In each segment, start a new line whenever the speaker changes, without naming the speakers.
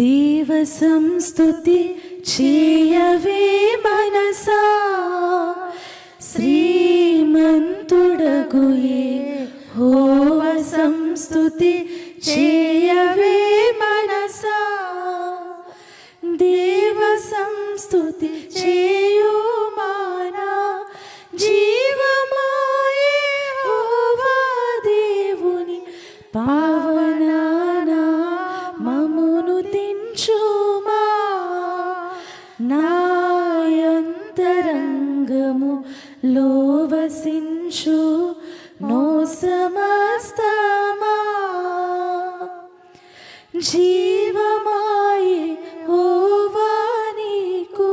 దేవ సంస్తుతి చేయవే మనసా, శ్రీమంతుడగు యెహోవ సంస్తుతి చేయవే మనసా. దేవ సంస్తుతి చేయు మానా, జీవమాయే యెహోవా దేవుని పావనానా మమును తించుమా. నాయంతరంగము లోవసించు నో సమస్తమా. జీవమాయే యెహోవా నీకు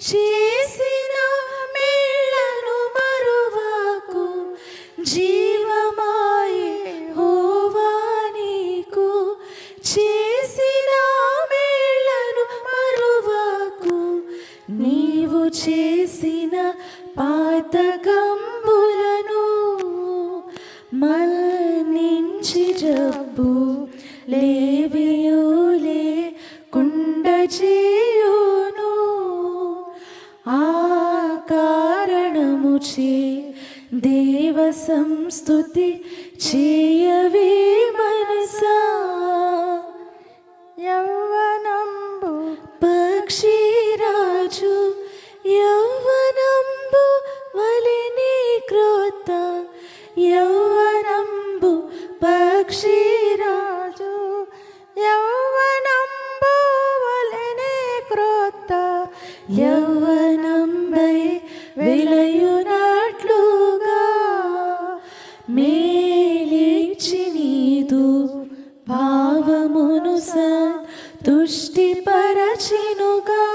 చేసిన మేళ్లను మరువకు. జీవమాయే యెహోవా నీకు చేసిన మేళ్లను మరువకు. నీవు చేసిన పాతకంబులను మన్నించి జబ్బు లేవియులే కుండ చేయును. ఆ కారణముచే దేవ సంస్తుతి చేయవే మనసా. యవ్వనంబు పక్షిరాజు యవ్వనంబు వలెనే క్రోత. యవ్వనంబు పక్షిరాజు యవ్వనంబు వలెనే క్రోత. యవ్వనంబై వెలయునట్లుగా మేలిచి నీదు భావమును సంతుష్టిపరచినుగా.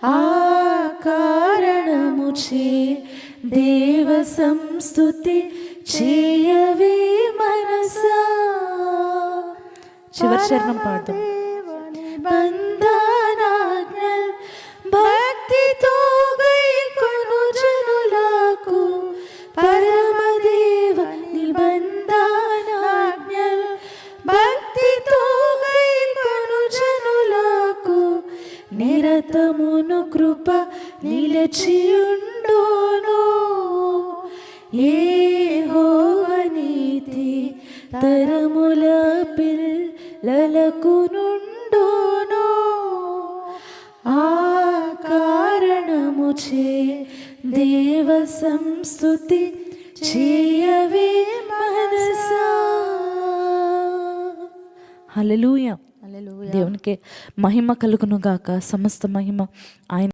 ఆ కారణముచే దేవ సంస్తుతి చేయవే మనసా. చివరి చరణం పాడదాం. బంధనాజ్ఞల్ భక్తితో గైకొను జనులకు, పరమదేవ నిబంధనాజ్ఞల్ భక్తితో గైకొను జనులకు, నిరతమును కృప నిలచియుండును. యెహోవా నీతి తరముల పిల్లలకు నుండును. ఆ కారణముచే దేవ సంస్తుతి చేయవే మనసా. హల్లెలూయా. దేవునికి మహిమ కలుగును గాక. సమస్త మహిమ ఆయన.